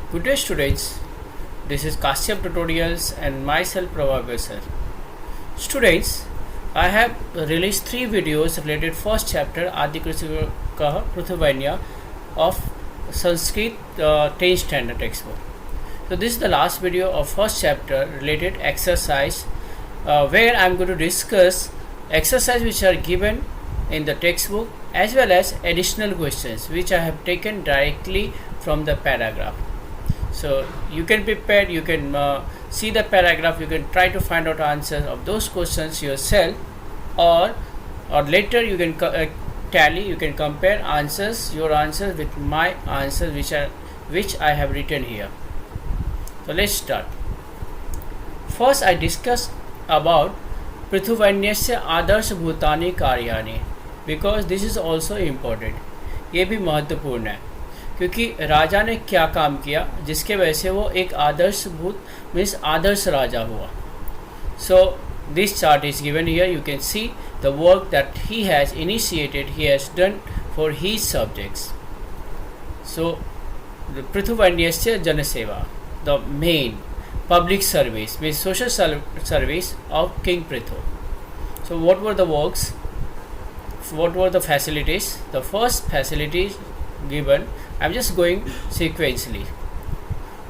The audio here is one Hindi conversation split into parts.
Good day students, this is Kashyap Tutorials and myself Prabhakar sir. Students, I have released 3 videos related first chapter Adi Krishika Prithuvanya of Sanskrit 10th standard textbook. So this is the last video of first chapter related exercise where I am going to discuss exercise which are given in the textbook as well as additional questions which I have taken directly from the paragraph. So you can prepare, you can see the paragraph, you can try to find out answers of those questions yourself, or later you can tally, you can compare answers, your answers with my answers which I have written here. So let's start. First I discuss about पृथुवन्यस्य आदर्श भूतानि कार्याणि, because this is also important. ये भी महत्वपूर्ण है क्योंकि राजा ने क्या काम किया जिसके वजह से वो एक आदर्श भूत मीन्स आदर्श राजा हुआ. So this chart is given here. You can see the work that he has initiated, he has done for his subjects. So पृथुवन्यस्य जनसेवा, the main public service means social service of King Prithu. So what were the works, what were the facilities? The first facilities given, I am just going sequentially.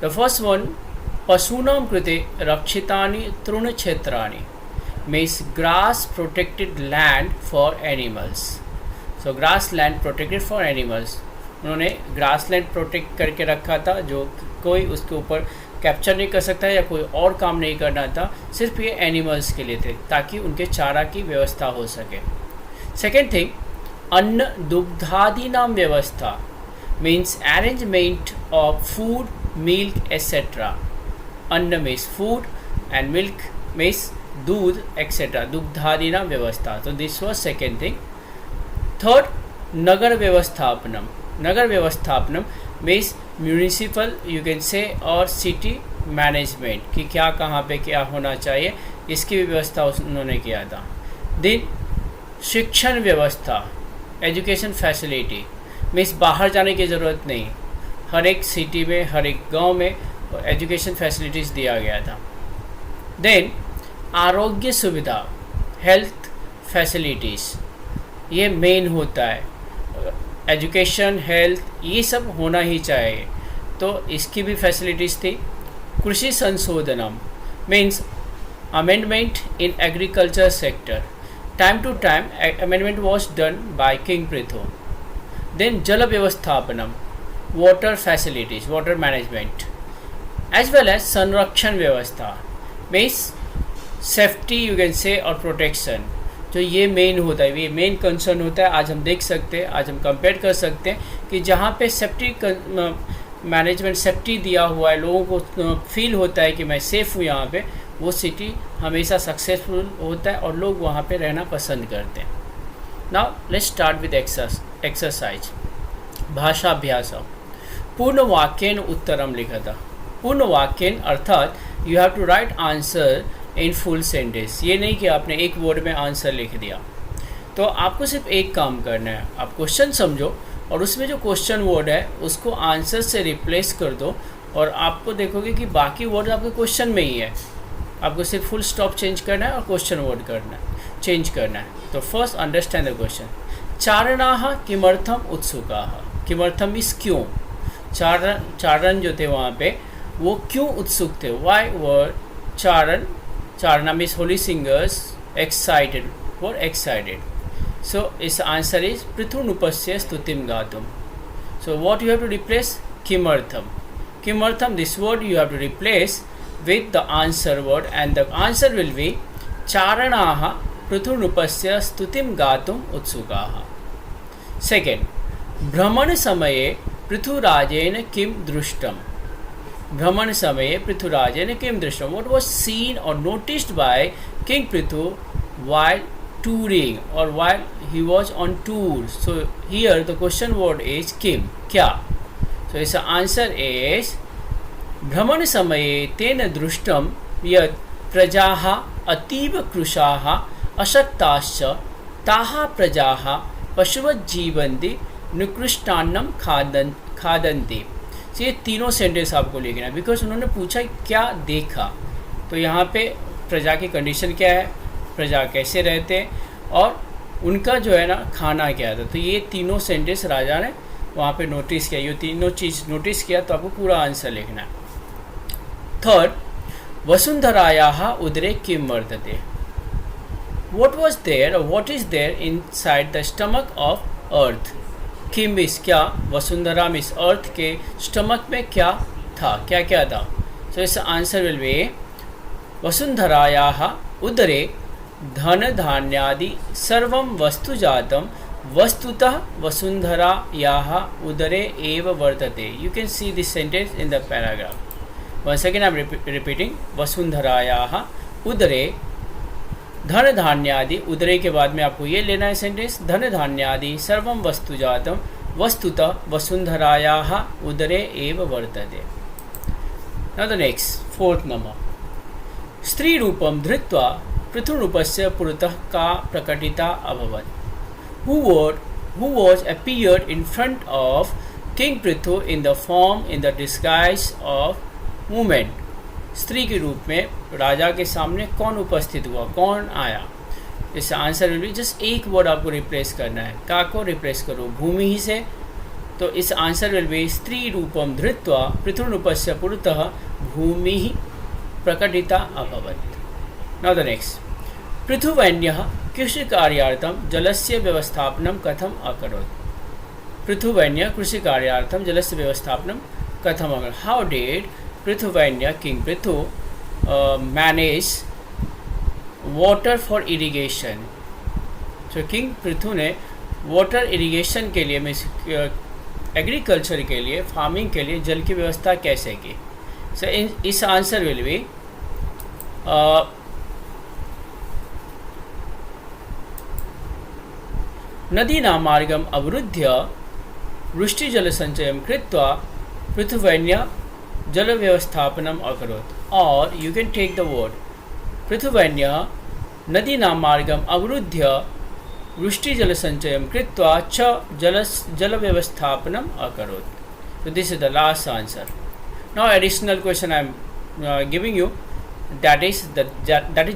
The first one, pasunam krite rakshitani truna kshetrani, means grass protected land for animals. So grass land protected for animals. उन्होंने ग्रास लैंड प्रोटेक्ट करके रखा था जो कोई उसके ऊपर कैप्चर नहीं कर सकता या कोई और काम नहीं करना था, सिर्फ ये एनिमल्स के लिए थे ताकि उनके चारा की व्यवस्था हो सके. सेकेंड थिंग, अन्न दुग्धादि नाम व्यवस्था means arrangement of food, milk etcetera. अन्न means food and milk means doodh etcetera, दुग्धादि नाम व्यवस्था. तो this was second thing. Third, नगर व्यवस्थापनम. नगर व्यवस्थापनम means municipal you can say और सिटी मैनेजमेंट कि क्या कहाँ पे क्या होना चाहिए, इसकी भी व्यवस्था उन्होंने किया था. देन शिक्षण व्यवस्था, एजुकेशन फैसिलिटी मीन्स बाहर जाने की ज़रूरत नहीं, हर एक सिटी में हर एक गांव में एजुकेशन फैसिलिटीज़ दिया गया था. देन आरोग्य सुविधा, हेल्थ फैसिलिटीज़, ये मेन होता है. एजुकेशन, हेल्थ, ये सब होना ही चाहिए, तो इसकी भी फैसिलिटीज़ थी. कृषि संशोधनम means amendment in agriculture sector. Time to time amendment was done by king Prithu. Then जल व्यवस्थापनम, water facilities, water management as well as संरक्षण व्यवस्था means safety you can say और प्रोटेक्शन. तो ये मेन होता है, ये मेन कंसर्न होता है. आज हम देख सकते हैं, आज हम कंपेयर कर सकते हैं कि जहाँ पे सेफ्टी मैनेजमेंट सेफ्टी दिया हुआ है, लोगों को फील होता है कि मैं सेफ़ हूँ यहाँ पे, वो सिटी हमेशा सक्सेसफुल होता है और लोग वहाँ पे रहना पसंद करते हैं. Now let's start with exercise. भाषाभ्यास. पूर्ण वाक्येन उत्तरम लिखा था. पूर्ण वाक्येन अर्थात you have to write answer in full sentence. ये नहीं कि आपने एक वर्ड में आंसर लिख दिया. तो आपको सिर्फ एक काम करना है, आप क्वेश्चन समझो और उसमें जो क्वेश्चन वर्ड है उसको आंसर से रिप्लेस कर दो और आपको देखोगे कि बाकी वर्ड आपके क्वेश्चन में ही है. आपको सिर्फ फुल स्टॉप चेंज करना है और क्वेश्चन वर्ड करना है, चेंज करना है. तो फर्स्ट अंडरस्टैंड द क्वेश्चन. चारणाः किमर्थम उत्सुकाः. किमर्थम मीन्स क्यों. चारण जो थे वहाँ पे वो क्यों उत्सुक थे. Why were charan, charana means holy singers excited, were excited. So its answer is Prithu stutim gatum. So what you have to replace? Kimartham. Kimartham, this word you have to replace with the answer word and the answer will be Charanaha Prithu stutim gatum utsukaha. Second, Brahman samaye Prithurajena kim drushtam. भ्रमण समय पृथुराजेन किम दृष्टम. व्हाट वाज सीन और noticed bye king Prithu while touring or while he was on tour. So here the question word is kim, क्या. So its answer is भ्रमण समये तेन दृष्टम यत् प्रजाः अतीव कृशाः अशक्ताश्च ताः प्रजाः पशुवत् जीवन्ति निकृष्टान्नं खादन्ति. तो ये तीनों सेंटेंस आपको लिखना है, बिकॉज उन्होंने पूछा क्या देखा। तो यहाँ पे प्रजा की कंडीशन क्या है, प्रजा कैसे रहते हैं, और उनका जो है ना खाना क्या था। तो ये तीनों सेंटेंस राजा ने वहाँ पे नोटिस किया, ये तीनों चीज़ नोटिस किया, तो आपको पूरा आंसर लिखना है। थर्ड, वसुंधरायाः उदरे किं वर्तते। What was there or what is there inside the stomach of earth? Kim means क्या, वसुंधरा मीन्स अर्थ के स्टमक में क्या था, क्या क्या था। सो इस आंसर विल बी वसुंधरायाः उदरे धन धान्यादि सर्वं वस्तु जातं वस्तुतः वसुंधरायाः उदरे एव वर्तते। You can see this sentence in the paragraph. Once again I am repeating, वसुंधरायाः उदरे धन धान्यादि, उदरे के बाद में आपको ये लेना है सेंटेंस, धन धान्यादि सर्वं वस्तु जातं वस्तुतः वसुंधरायाः उदरे एव वर्तते। Now the next, fourth number, स्त्री रूपं धृत्वा पृथुरूपस्य पुरतः का प्रकटिता अभवत्। Who was appeared in front of King Prithu in the form in the disguise of woman। स्त्री के रूप में राजा के सामने कौन उपस्थित हुआ, कौन आया। इससे आंसर विल बी, जस्ट एक वर्ड आपको रिप्लेस करना है, का को रिप्लेस करो भूमि ही से। तो इस आंसर विल बी स्त्री रूपम धृत्वा पृथुरूपस्य पुरतः भूमि प्रकटिता अभवत्। नाउ द नेक्स्ट, पृथुवैन्यः कृषिकार्यार्थं जलस्य व्यवस्थापनं कथम् अकरोत्। पृथुवैन्यः कृषिकार्यार्थं जलस्य व्यवस्थापनं कथम् अकरोत्। How did Prithuvanya, King Prithu, manage water for irrigation। So King Prithu ने water irrigation के लिए, मीन्स एग्रीकल्चर के लिए, फार्मिंग के लिए जल की व्यवस्था कैसे की। So इस आंसर विल बी नदीनां मार्गम अवरुद्ध्य वृष्टिजलसञ्चयं कृत्वा पृथुवैन्य जल व्यवस्थापनम अकरोत्। और you can take the word Prithuvainya नदीनां मार्गम अवरुद्ध्य वृष्टिजलसञ्चयं कृत्वा च जल व्यवस्थापनम अकरोत्। So this is the last answer. Now additional question I am giving you, that is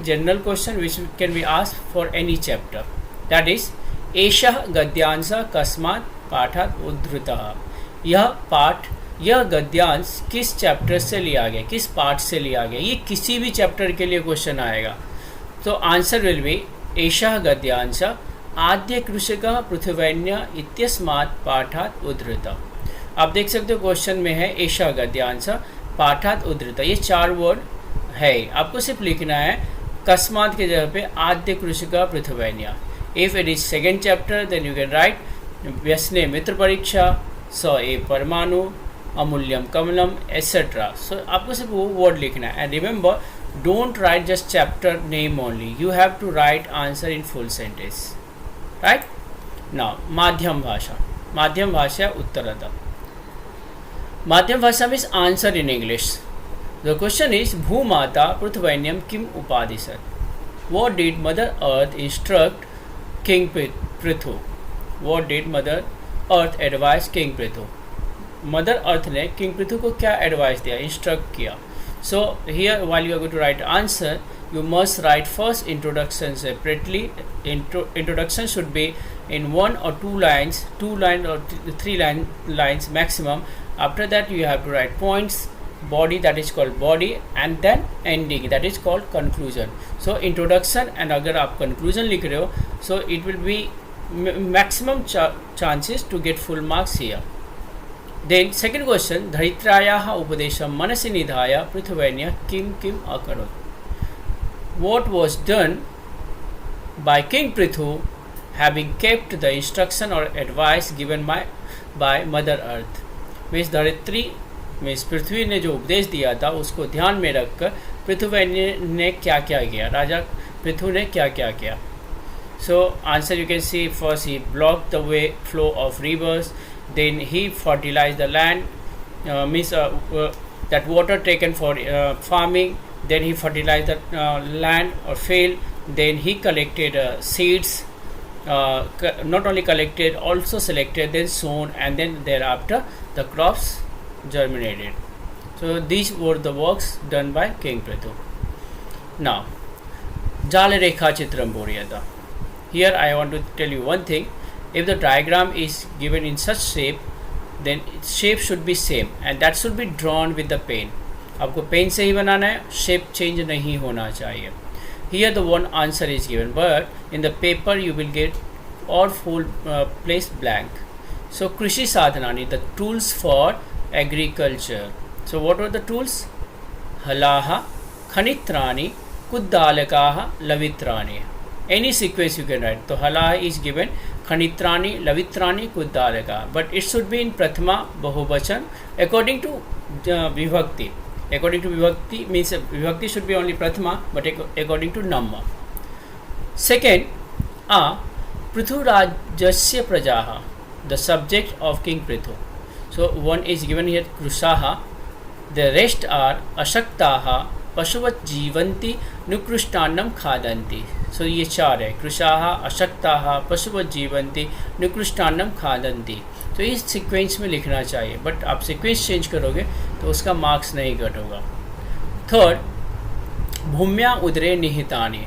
general question which can be asked for any chapter. That is, एषः गद्यांश कस्मात् पाठात् उद्धृतः। यह गद्यांश किस चैप्टर से लिया गया, किस पाठ से लिया गया। ये किसी भी चैप्टर के लिए क्वेश्चन आएगा। तो आंसर विल बी एषः गद्यांश आद्य कृषकः पृथुवैन्य इत्यस्मात् पाठात् उद्धृतः। आप देख सकते हो क्वेश्चन में है एषः गद्यांश पाठात् उद्धृतः, ये 4 वर्ड है। आपको सिर्फ लिखना है कस्मात् के जगह पे आद्य कृषकः पृथुवैन्य। If it is second chapter, then you can write व्यसने मित्र परीक्षा, स ए परमाणु, अमूल्यम कमलम, etc. So आपको सिर्फ वो वर्ड लिखना है। And remember, don't write just chapter name only, you have to write answer in full sentence, right. Now माध्यम भाषा, माध्यम भाषा उत्तरतः। माध्यम भाषा means answer in English. The question is भूमाता पृथुवैन्यम किम उपादिशत्। What did Mother Earth instruct King Prithu? What did Mother Earth advise King Prithu? Mother Earth ने King Prithu को क्या एडवाइस दिया, इंस्ट्रक्ट किया। So here while you are going to write answer, you must write first introduction separately. Introduction should be in 1 or 2 lines, 2 lines or 3 lines maximum. After that you have to write points, body, that is called body, and then ending, that is called conclusion. So introduction, and अगर आप conclusion लिख रहे हो, so it will be maximum chances to get full marks here. Then second question, धरित्रायाः उपदेशं मनसि निधाय पृथुवैन्यः किम अकरोत्। What was done by King Prithu having kept the instruction or advice given by Mother Earth? Means धरित्री मीन्स पृथ्वी ने जो उपदेश दिया था उसको ध्यान में रखकर पृथुवैन्य ने क्या क्या किया, राजा पृथु ने क्या क्या किया। So answer you can see, first he block the way flow of rivers, then he fertilize the land, means that water taken for farming, then he fertilize the land और fell, then he collected seeds, not only collected, also selected, then sown, and then thereafter the crops germinated. So these were the works done by King Prithu. Now, Jalarekha Chitram Boryata. Here I want to tell you one thing. If the diagram is given in such shape, then its shape should be same and that should be drawn with the pen. आपको पेन से ही बनाना है, शेप चेंज नहीं होना चाहिए. Here the one answer is given, but in the paper you will get all full place blank. So Krishi Sadhanani, the tools for agriculture. So what were the tools? Halaha, Khanitrani, Kuddalakaha, Lavitrani. Any sequence you can write. So Halaha is given, Khanitrani, Lavitrani, Kuddalaka. But it should be in Prathama Bahubachan according to Vibhakti. According to Vibhakti means Vibhakti should be only Prathama, but according to Namma. Second, Prithurajasya Prajaha, the subject of King Prithu. So one is given here Krushaha, the rest are Ashaktaha, Pashuvat Jivanti, Nukrushtannam Khadanti. So ये चार है, Krushaha, Ashaktaha, Pashuvat Jivanti, Nukrushtannam Khadanti. तो इस सीक्वेंस में लिखना चाहिए, बट आप सीक्वेंस चेंज करोगे तो उसका मार्क्स नहीं कट होगा. थर्ड, भूम्या उदरे निहितानि,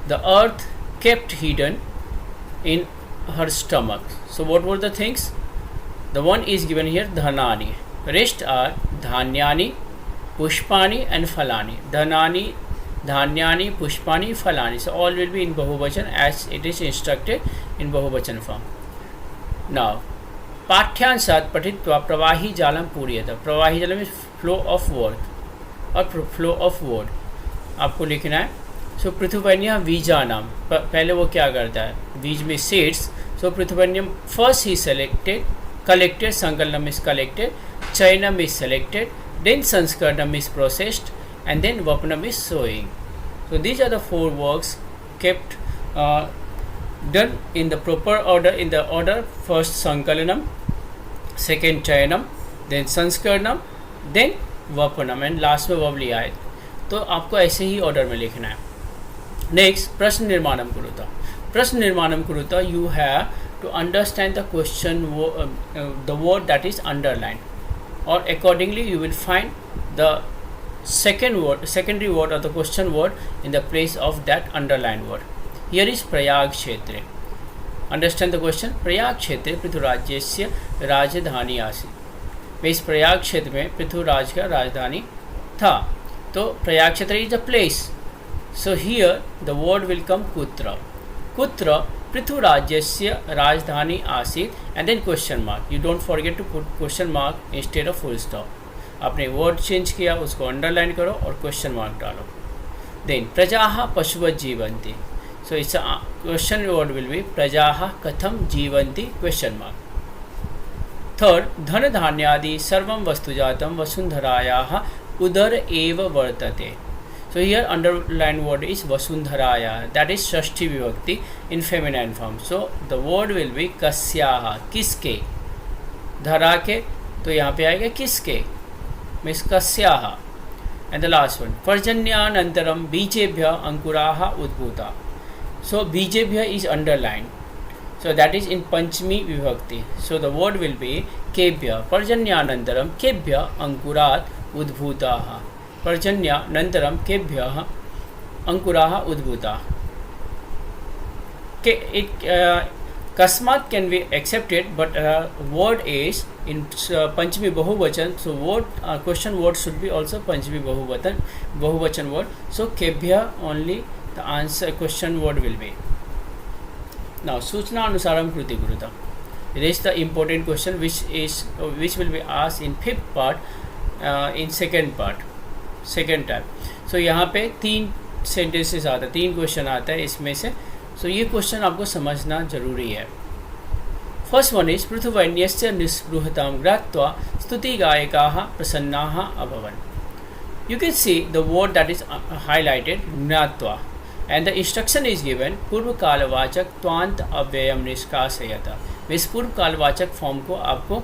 the earth kept hidden in her stomach. So what were the things? The one is given here dhanani. Rest are dhanyani, pushpani and phalani. Dhanani, dhanyani, pushpani, phalani. So all will be in bahuvachan as it is instructed in bahuvachan form. Now, पाठ्यांशात पठित्वा प्रवाही जालम पूर्यत. प्रवाही जालम इज फ्लो ऑफ वर्ड और फ्लो ऑफ वर्ड आपको लिखना है. सो पृथुवन्य बीजानाम, पहले वो क्या करता है, बीज में सीड्स. सो पृथुवन्यम फर्स्ट ही सेलेक्टेड, कलेक्टेड, संकलनम इज कलेक्टेड, चयनम इज सेलेक्टेड, देन संस्करणम इज प्रोसेस्ड एंड देन वपनम is sowing. So these are the 4 works kept done in the proper order, in the order first sankalanam, second chayanam, then sanskaranam, then vapanam and last में वब लिया है. तो आपको ऐसे ही ऑर्डर में लिखना है. नेक्स्ट, प्रश्न निर्माणम कुरुता. प्रश्न निर्माणम कुरुता, you have to understand the question, the word that is underline, और accordingly you will find the secondary word or the question word in the place of that underlined word. Here is Prayag Kshetre. Understand the question. Prayag Kshetre पृथुराज्यस्य राजधानी आसीत्. इस प्रयाग क्षेत्र में पृथुराज का राजधानी था. तो प्रयाग क्षेत्र is a place. So here the word will come कुत्र. कुत्र पृथुराज्यस्य राजधानी आसीत् and then question mark. You don't forget to put question mark instead of full stop. आपने वर्ड चेंज किया, उसको अंडरलाइन करो और क्वेश्चन मार्क डालो. देन प्रजाः पशुवत् जीवन्ति. So it's question word will B प्रजाः कथम जीवन्ति क्वेश्चन मार्क. थर्ड, धन धान्यादि सर्वं वस्तुजातं वसुंधरायाः उदर एव वर्तते. So here underline word is वसुंधरायाः, दैट इज षष्ठी विभक्ति in feminine form. So the word will be कस्याः, किसके. धरा के, तो यहाँ पे आएगा किसके, मीन्स कस्याः. एंड द लास्ट वन, पर्जन्यानंतरम बीजेभ्य अंकुराः उद्भूता. सो बीजेभ्य is underline, so that is in पंचमी विभक्ति. So the word will be केभ्य. पर्जन्यानंतरम केभ्य अंकुरात् उद्भूताः. पर्जन्यानंतरम केभ्य अंकुराः उद्भूताः. Kasmat can be accepted, but word is in Panchami Bahuvachan, so word question word should be also Panchami Bahuvachan word. So Kebhya only the answer question word will be. Now Suchna Anusaram Kruti Guruta. It is the important question which will be asked in 5th part, in second time. So यहाँ पे 3 sentences आता है, 3 क्वेश्चन आता है इसमें से. सो ये क्वेश्चन आपको समझना जरूरी है. फर्स्ट वन इज पृथुवन्यस्य निस्पृहतां ज्ञात्वा स्तुति गायकाः प्रसन्नाः अभवन्. You can see the word that is highlighted ज्ञात्वा and the instruction is given पूर्व कालवाचक त्वांत अव्ययम निष्कासयत. इस पूर्व कालवाचक फॉर्म को आपको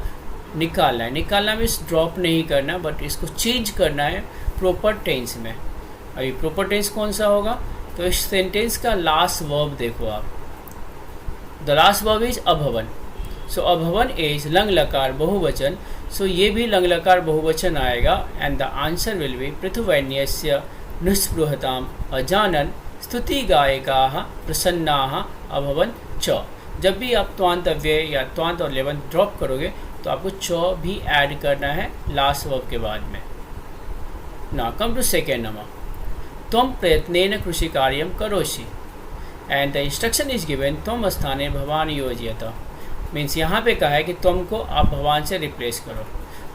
निकालना है. निकालना मीन्स ड्रॉप नहीं करना, बट इसको चेंज करना है प्रॉपर टेंस में. अभी प्रॉपर टेंस कौन सा होगा, तो इस सेंटेंस का लास्ट वर्ब देखो आप. द लास्ट वर्ब इज अभवन. सो अभवन इज लंग लकार बहुवचन, सो ये भी लंग लकार बहुवचन आएगा and the answer will be पृथुवैन्यस्य निस्पृहताम अजानन स्तुति गायकाः प्रसन्नाः अभवन च। जब भी आप त्वांत अव्यय या त्वांत और लेवंत ड्रॉप करोगे तो आपको च भी ऐड करना है लास्ट वर्ब के बाद में। Now come to second number, त्वं प्रयत्नेन कृषि कार्यम करोषि and the instruction is given त्वं स्थाने भवान योजयत। मीन्स यहाँ पे कहा है कि तुम को आप भगवान से रिप्लेस करो,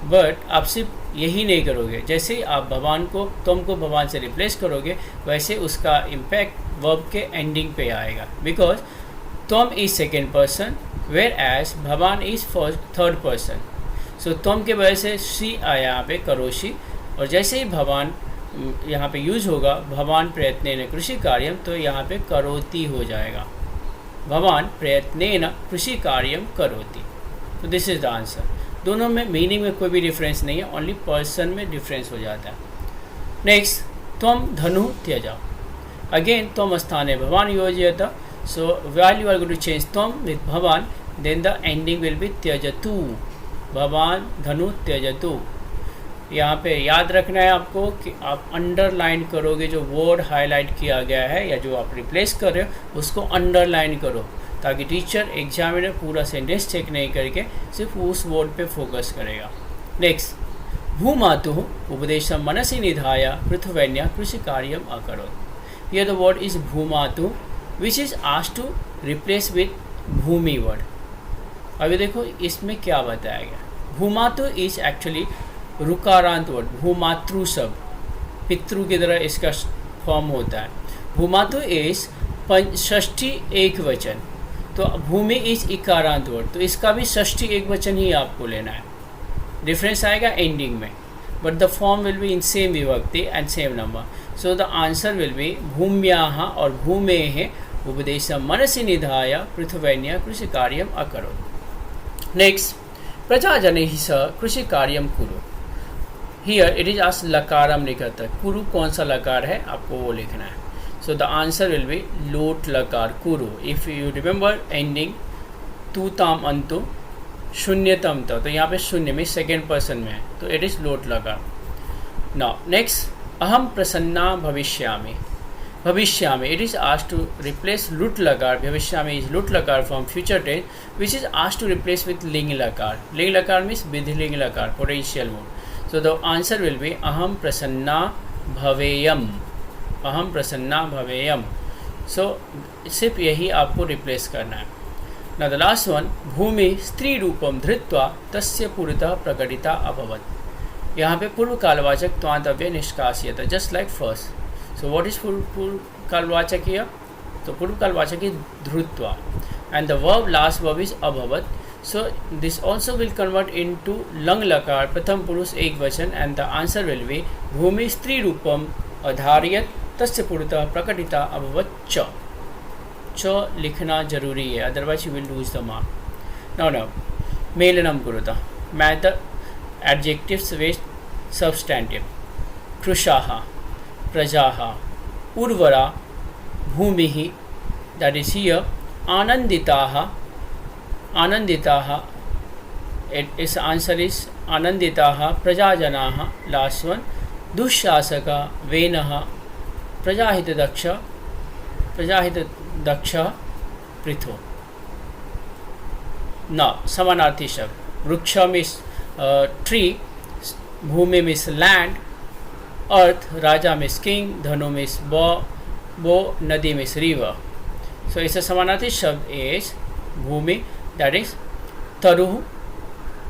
बट आप सिर्फ यही नहीं करोगे। जैसे ही आप भगवान को तुम को भगवान से रिप्लेस करोगे वैसे उसका इम्पैक्ट वर्ब के एंडिंग पे आएगा, बिकॉज तुम is second person where as भगवान is first third person. So तुम के वजह से सी आया यहाँ पे करोशी, और जैसे ही भगवान यहाँ पे यूज होगा भगवान प्रयत्नेन कृषि कार्यम, तो यहाँ पे करोति हो जाएगा। भगवान प्रयत्नेन कृषि कार्यम करोति, तो दिस इज द आंसर। दोनों में मीनिंग में कोई भी डिफरेंस नहीं है, ओनली पर्सन में डिफरेंस हो जाता है। नेक्स्ट, त्वम धनु त्यजा, अगेन त्वम स्थाने भगवान योजयत, so while you are going to change त्वम विथ भगवान, then the ending will be त्यजतु, भगवान धनु त्यजतु। यहाँ पे याद रखना है आपको कि आप अंडरलाइन करोगे, जो वर्ड हाईलाइट किया गया है या जो आप रिप्लेस कर रहे हो उसको अंडरलाइन करो, ताकि टीचर एग्जामिनर पूरा सेंटेंस चेक नहीं करके सिर्फ उस वर्ड पे फोकस करेगा। नेक्स्ट, भूमातुः उपदेशं मनसि निधाय पृथुवैन्या कृषि कार्यम अकरोत्। हियर द वर्ड इज भूमातु which is asked to replace with भूमि वर्ड। अभी देखो इसमें क्या बताया गया। भूमातु इज एक्चुअली रुकारांत वर्ड, भूमातृ शब्द, पितृ की तरह इसका फॉर्म होता है। भूमातु इज षष्ठी एक वचन, तो भूमि इज इकारांत वर्ड, तो इसका भी षष्ठी एक वचन ही आपको लेना है। डिफरेंस आएगा एंडिंग में, but the form will be in same विभक्ति and same number. So the answer will be भूम्याः और भूमेः उपदेशं मनसि निधाय पृथुवैन्या कृषि कार्यम अकरोत्। नेक्स्ट, प्रजाजनैः सह कृषि कार्यम कुरु। हियर इट इज आस लकारम लिखत है, कुरु कौन सा लकार है आपको वो लिखना है। So the answer will be लोट लकार कुरु। इफ़ यू रिमेंबर एंडिंग तू ताम अंतु शून्यतम त, तो यहाँ पे शून्य में सेकेंड पर्सन में है, तो इट इज लोट लकार। नाउ नेक्स्ट, अहम प्रसन्ना भविष्यामि। भविष्यामि, it is asked to replace लुट लकार। भविष्यामि इज लुट लकार from future tense which is asked to replace with लिंग लकार। लिंग लकार मीन्स विधिलिंग लकार, potential mode. So the answer will be aham prasanna bhaveyam, aham prasanna bhaveyam। So सिर्फ यही आपको रिप्लेस करना है। Now the last one, भूमि स्त्री रूपम धृत्वा तस्य पुरतः प्रकटिता अभवत्। यहाँ पे पूर्व कालवाचक त्वांतव्य निष्कासियत, just like first. So what is पूर्व कालवाचक हियर? तो पूर्व कालवाचक इज धृत्वा and the verb last verb is अभवत्। So this also will convert into लंग लकार प्रथम पुरुष एक वचन and the answer will be भूमि स्त्री रूपम अधार्यत तस्य पुरतः प्रकटिता अभवत् च। च लिखना जरूरी है, otherwise you will lose the mark. Now मेलनम कुरुतः, मैथ एडजेक्टिव्स वेस्ट सबस्टैंटिव। कृशाः, प्रजाः, उर्वरा, भूमिः, दैट इज हियर आनंदिताः। आनंदिताः, इस आंसर इज आनंदिताः प्रजाजनाः। लास्ट वन, दुःशासका, वेनः, प्रजाहितदक्ष, प्रजाहितदक्ष पृथो। ना समानार्थी शब्द, वृक्ष मीन्स ट्री, भूमि मीन्स लैंड, अर्थ, राजा मीन्स किंग, धनु मीन्स बो, नदी मीन्स रिवर। सो इसका समानार्थी शब्द इज भूमि, दैट इज तरु,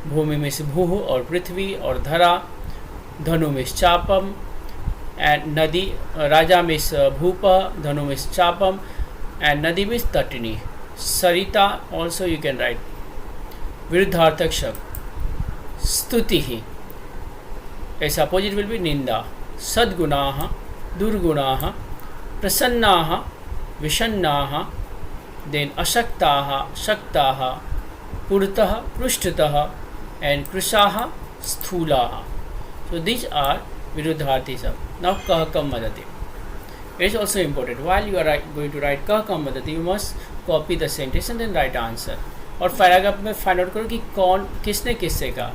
भूमि में से भूह और पृथ्वी और धरा, धनु में चापम एंड नदी, राजा में भूप, धनु में चापम एंड नदी में तटनी, सरिता ऑल्सो यू कैन राइट। विरुद्धार्थक शब्द स्तुति ही, ऐसा अपोजिट विल बी निंदा। सद्गुणाः, दुर्गुणाः, प्रसन्नाः, विषन्नाः, देन अशक्ताः, शक्ताः, पुरतः, पृष्ठतः एंड कृशाः, स्थूलाः। सो दीज आर विरुद्धार्थी शब्द। नाउ कः कम वदति, it is also important. While you are going to write कः कम वदति, you must copy the sentence and then write answer. और पैराग्राफ में फाइंड आउट करो कि कौन किसने किससे कहा।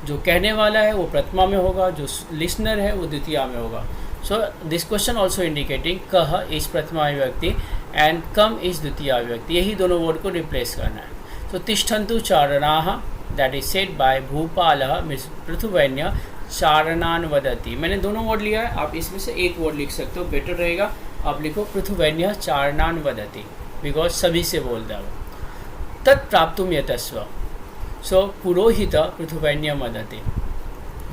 जो कहने वाला है वो प्रथमा में होगा, जो लिसनर है वो द्वितीया में होगा। So this question also indicating कह इज प्रथमा विभक्ति एंड कम इज द्वितीया विभक्ति, यही दोनों वर्ड को रिप्लेस करना है। सो तिष्ठन्तु चारणाः दैट इज सेड बाय भूपालः पृथुवैन्य चारणान वदति। मैंने दोनों वर्ड लिया है, आप इसमें से एक वर्ड लिख सकते हो, बेटर रहेगा आप लिखो पृथुवैन्य चारणान वदति, बिकॉज सभी से बोलता है। तत्प्राप्तुम यतस्व, सो पुरोहित पृथुवैन्य वदति।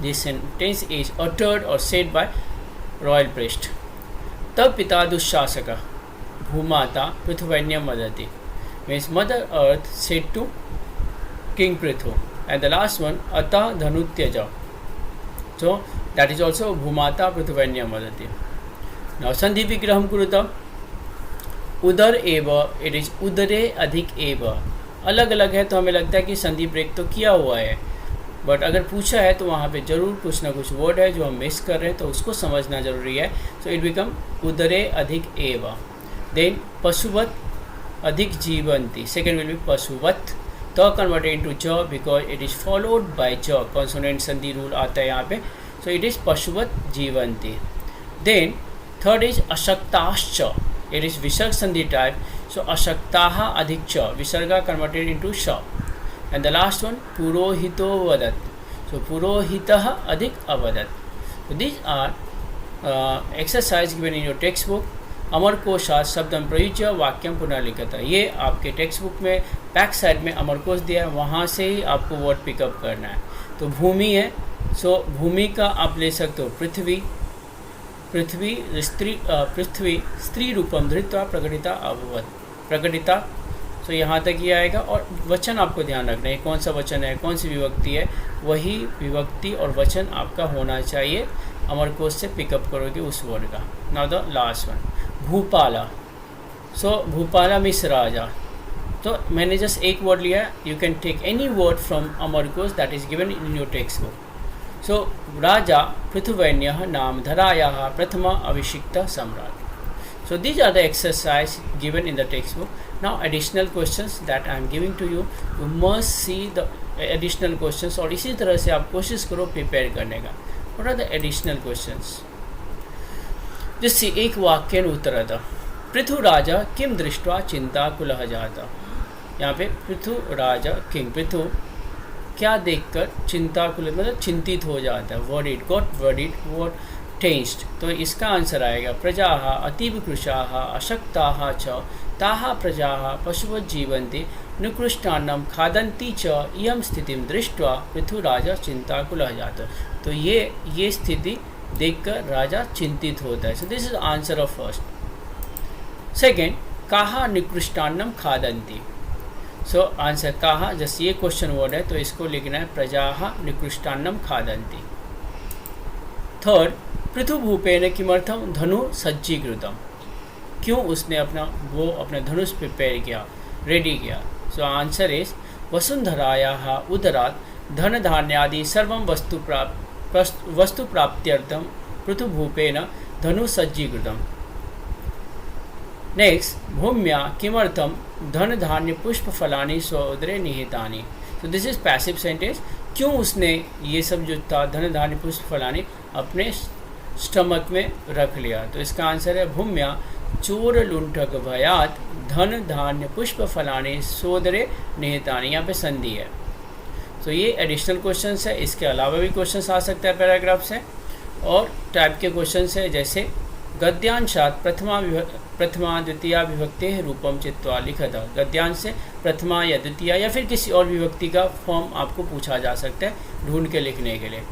This sentence is uttered or said by royal priest. तब पिता दुशासक भूमाता पृथुवैन्य वदति, means mother earth said to king Prithu. And the last one अतः धनुत्यज, so that is also bhumata पृथुवैन्य वदति। now संधि विग्रहं कुरुत उदर एव, इट इज उदरे अधिक एव। अलग अलग है तो हमें लगता है कि संधि ब्रेक तो किया हुआ है, बट अगर पूछा है तो वहाँ पे जरूर कुछ ना कुछ वर्ड है जो हम मिस कर रहे हैं, तो उसको समझना जरूरी है। सो इट बिकम उदरे अधिक एव। देन पशुवत अधिक जीवंती, सेकेंड विल बी पशुवत। तो कन्वर्टेड इनटू ज because it is followed by ज, कॉन्सोनेंट संधि रूल आता है यहाँ पे। सो इट इज पशुवत जीवंती। देन थर्ड इज अशक्ताश्च, it is visarga sandhi type. So अशक्ताः अधिक च, विसर्गा कन्वर्टेड इनटू श। एंड द लास्ट वन पुरोहितो वदत, सो पुरोहितः अधिक अवदत। So these are exercise given in your textbook. अमरकोशात् शब्दं प्रयुज्य वाक्यं पुनः लिखत। ये आपके टेक्स्ट बुक में बैक साइड में अमरकोश दिया है, वहाँ से ही आपको वर्ड पिकअप करना है। तो भूमि है, सो भूमि का आप ले सकते हो पृथ्वी, पृथ्वी स्त्री रूपम धृत्वा प्रकटिता अभवत्, प्रकटिता। सो यहाँ तक ही आएगा। और वचन आपको ध्यान रखना है, कौन सा वचन है, कौन सी विभक्ति है, वही विभक्ति और वचन आपका होना चाहिए। अमरकोश से पिकअप करोगे उस वर्ड का। नाउ द लास्ट वन भूपाला, सो भूपाला मीन्स राजा। तो मैंने जस्ट एक वर्ड लिया, you can take any word from Amarkosh that is given in your textbook. So राजा पृथुवैन्यः नामधरायाः प्रथम अभिषिक्त सम्राट। So these are the exercise given in the textbook. Now additional questions that I am giving to you, you must see the additional questions और इसी तरह से आप कोशिश करो प्रिपेयर करने का। What are the additional questions? जैसे एक वाक्येन उत्तरतः पृथु राजा किम दृष्ट्वा चिंताकुलः जातः। यहाँ पे पृथु राजा किंग, पृथु क्या देखकर चिंताकुल मतलब चिंतित हो जाता है। Worried, got worried, what tensed. तो इसका आंसर आएगा प्रजाः अतीव कृशाः अशक्ताः च ताः प्रजाः पशुवत् जीवन्ति निकृष्टान्नं खादन्ति च इयं स्थितिं दृष्ट्वा पृथुराजा चिंताकुलः जातः। तो ये स्थिति देखकर राजा चिंतित होता है। So this is answer of first. Second, काः निकृष्टान्नं खादन्ति। सो आंसर काः, जैसे ये क्वेश्चन वर्ड है तो इसको लिखना है प्रजाः निकृष्टान्नं खादन्ति। थर्ड, पृथुभूपेन किमर्थम धनु सज्जीकृतम, क्यों उसने अपना धनुष प्रिपेयर किया, रेडी किया। सो आंसर इज वसुंधरायाः उदरात् धन धान्यादि सर्वं वस्तु प्राप्त्यर्थम पृथुभूपेन धनु सज्जीकृतम। नेक्स्ट, भूम्या किमर्थम धन धान्य पुष्प फलानि स्वोदरे निहितानि। तो दिस इज पैसिव सेंटेंस, क्यों उसने ये सब जो था धन धान्य पुष्प फलानि अपने स्टमक में रख लिया। तो इसका आंसर है भूम्या चोर लुंठक भयात धन धान्य पुष्प फलानि सोदरे निहितानि। यहाँ पे संधि है। तो ये एडिशनल क्वेश्चंस है, इसके अलावा भी क्वेश्चंस आ सकता है पैराग्राफ से। और टाइप के क्वेश्चंस है जैसे गद्यांशात प्रथमा द्वितीया विभक्ति रूपम चित्वा लिखत। गद्यांश से प्रथमा या द्वितीया या फिर किसी और विभक्ति का फॉर्म आपको पूछा जा सकता है ढूंढ के लिखने के लिए।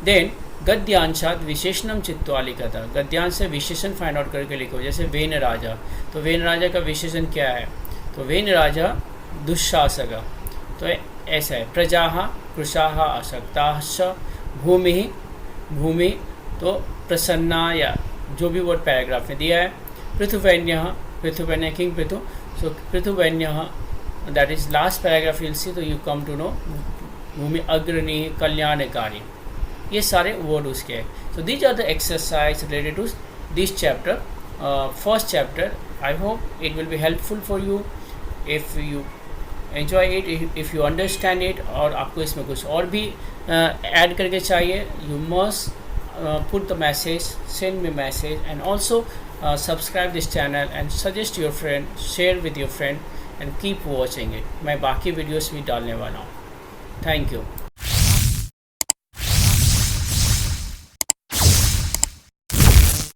देन गद्यांशात विशेषणम चित्वा लिखत। गद्यांश से विशेषण फाइंड आउट करके लिखो, जैसे वेन राजा। तो वेन राजा का विशेषण क्या है, तो वेन राजा दुशासक। तो ऐसा है प्रजाः कृशाः अशक्ताश्च भूमि तो प्रसन्ना या जो भी वर्ड पैराग्राफ में दिया है। Prithuvainya king Prithu, so Prithuvainya that is last paragraph will see. तो यू कम टू नो भूमि अग्रणी कल्याणकारी, ये सारे वर्ड उसके हैं। So these are the exercise related to this chapter, first chapter. I hope it will be helpful for you. If you enjoy it if you understand it. और आपको इसमें कुछ और भी ऐड करके चाहिए, you must put the message, send me message, and also subscribe this channel and suggest your friend, share with your friend and keep watching it। मैं बाकी वीडियोस भी डालने वाला हूँ। Thank you.